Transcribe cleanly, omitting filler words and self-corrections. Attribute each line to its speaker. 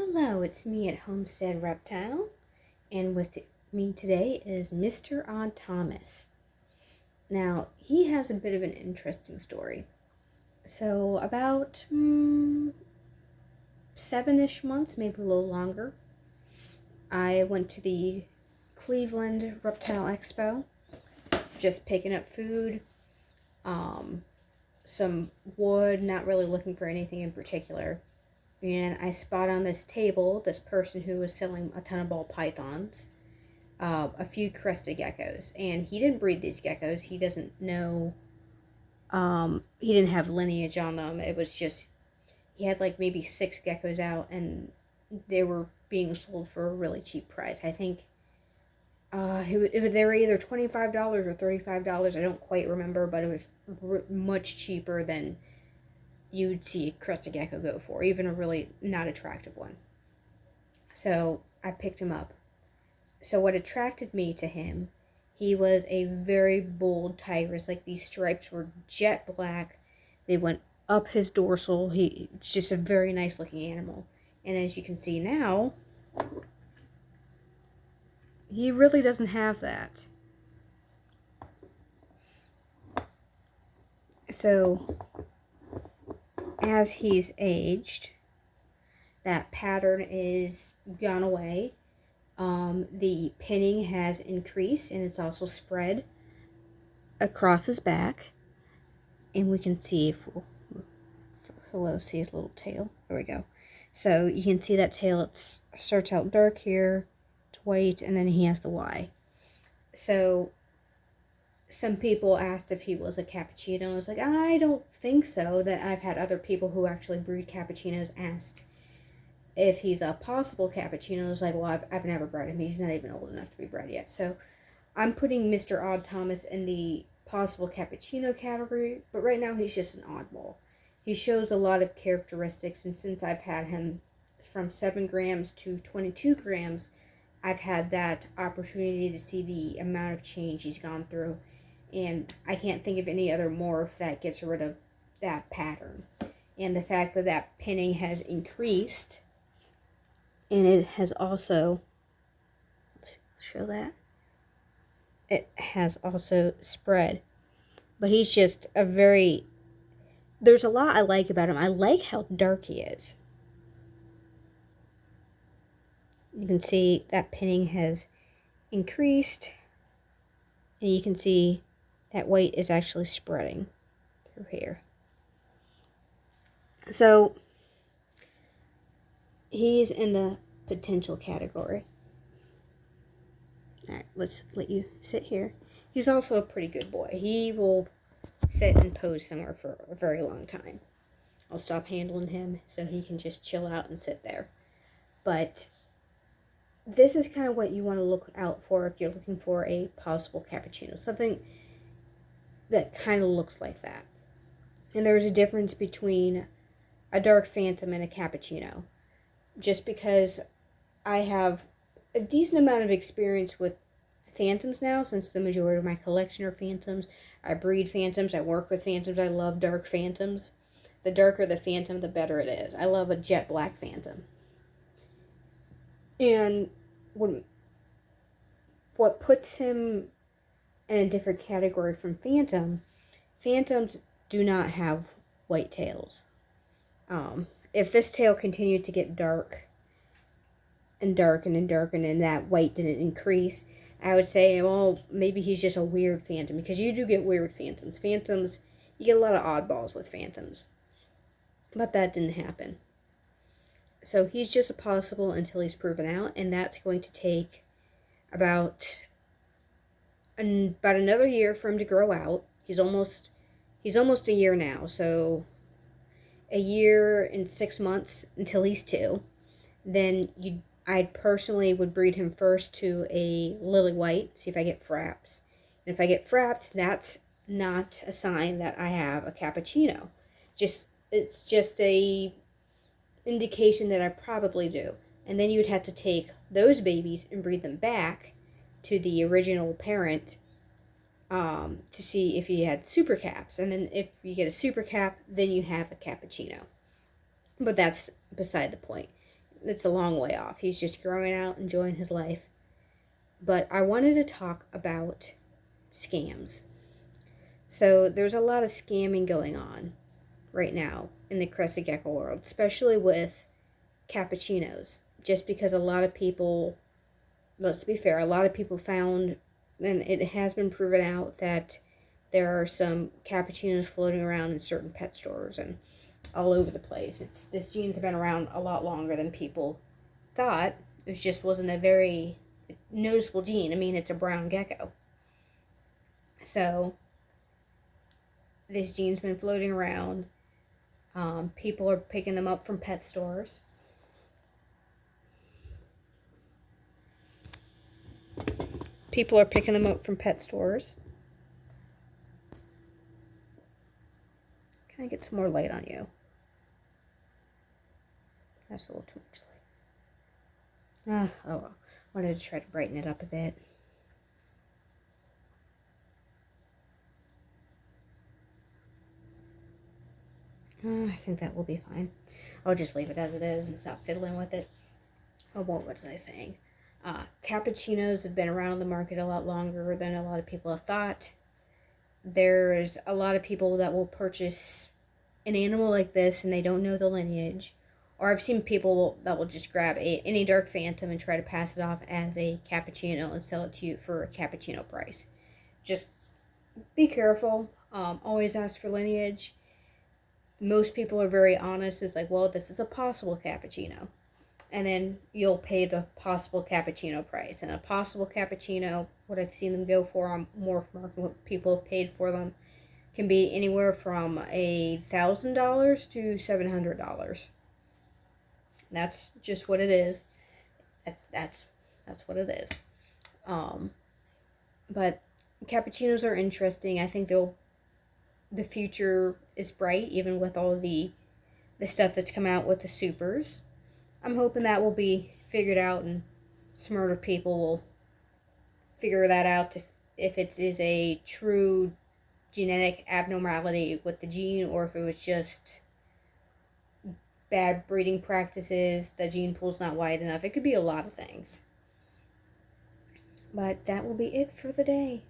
Speaker 1: Hello, it's me at Homestead Reptile, and with me today is Mr. Odd Thomas. Now, he has a bit of an interesting story. So, about 7-ish months, maybe a little longer, I went to the Cleveland Reptile Expo, just picking up food, some wood, not really looking for anything in particular. And I spot on this table this person who was selling a ton of ball pythons, a few crested geckos, and he didn't breed these geckos. He doesn't know. He didn't have lineage on them. It was just he had like maybe 6 geckos out, and they were being sold for a really cheap price. I think they were either $25 or $35. I don't quite remember, but it was much cheaper than you'd see a crested gecko go for, even a really not attractive one. So I picked him up. So what attracted me to him, he was a very bold tigress. Like, these stripes were jet black. They went up his dorsal. He's just a very nice looking animal. And as you can see now, he really doesn't have that. So as he's aged, that pattern is gone away. The pinning has increased, and it's also spread across his back. And we can see if we'll see his little tail. There we go. So you can see that tail. It starts out dark here to white, and then he has the Y. So some people asked if he was a cappuccino. I was like, I don't think so. That I've had other people who actually breed cappuccinos asked if he's a possible cappuccino. I was like, well, I've never bred him. He's not even old enough to be bred yet. So I'm putting Mr. Odd Thomas in the possible cappuccino category, but right now he's just an oddball. He shows a lot of characteristics, and since I've had him from 7 grams to 22 grams, I've had that opportunity to see the amount of change he's gone through. And I can't think of any other morph that gets rid of that pattern. And the fact that that pinning has increased, and it has also, let's show that, it has also spread. But he's just there's a lot I like about him. I like how dark he is. You can see that pinning has increased, and you can see that white is actually spreading through here. So he's in the potential category. Alright, let's let you sit here. He's also a pretty good boy. He will sit and pose somewhere for a very long time. I'll stop handling him so he can just chill out and sit there. But this is kind of what you want to look out for if you're looking for a possible cappuccino. Something that kind of looks like that. And there's a difference between a dark phantom and a cappuccino. Just because I have a decent amount of experience with phantoms now, since the majority of my collection are phantoms. I breed phantoms. I work with phantoms. I love dark phantoms. The darker the phantom, the better it is. I love a jet black phantom. And what puts him in a different category from phantoms do not have white tails. If this tail continued to get dark and darken and darken, and that white didn't increase, I would say, well, maybe he's just a weird phantom, because you do get weird phantoms. You get a lot of oddballs with phantoms. But that didn't happen. So he's just a possible until he's proven out, and that's going to take about another year for him to grow out. He's almost a year now, so a year and 6 months until he's 2. Then I personally would breed him first to a lily white, see if I get fraps. And if I get fraps, that's not a sign that I have a cappuccino. It's just a indication that I probably do. And then you would have to take those babies and breed them back to the original parent to see if you had super caps. And then if you get a super cap, then you have a cappuccino. But that's beside the point. it's a long way off. He's just growing out, enjoying his life. But I wanted to talk about scams. So there's a lot of scamming going on right now in the crested gecko world, especially with cappuccinos. Just because a lot of people, let's be fair, a lot of people found, and it has been proven out, that there are some cappuccinos floating around in certain pet stores and all over the place. This gene's been around a lot longer than people thought. It just wasn't a very noticeable gene. I mean, it's a brown gecko. So this gene's been floating around. People are picking them up from pet stores. People are picking them up from pet stores. Can I get some more light on you? That's a little too much light. Oh well. Wanted to try to brighten it up a bit. I think that will be fine. I'll just leave it as it is and stop fiddling with it. Oh, what was I saying? Cappuccinos have been around the market a lot longer than a lot of people have thought. There's a lot of people that will purchase an animal like this and they don't know the lineage. Or I've seen people that will just grab any dark phantom and try to pass it off as a cappuccino and sell it to you for a cappuccino price. Just be careful. Always ask for lineage. Most people are very honest. It's like, well, this is a possible cappuccino. And then you'll pay the possible cappuccino price. And a possible cappuccino, what I've seen them go for on more market, what people have paid for them, can be anywhere from $1,000 to $700. That's just what it is. That's what it is. But cappuccinos are interesting. I think the future is bright, even with all the stuff that's come out with the supers. I'm hoping that will be figured out and smarter people will figure that out if it is a true genetic abnormality with the gene or if it was just bad breeding practices, the gene pool's not wide enough. It could be a lot of things. But that will be it for the day.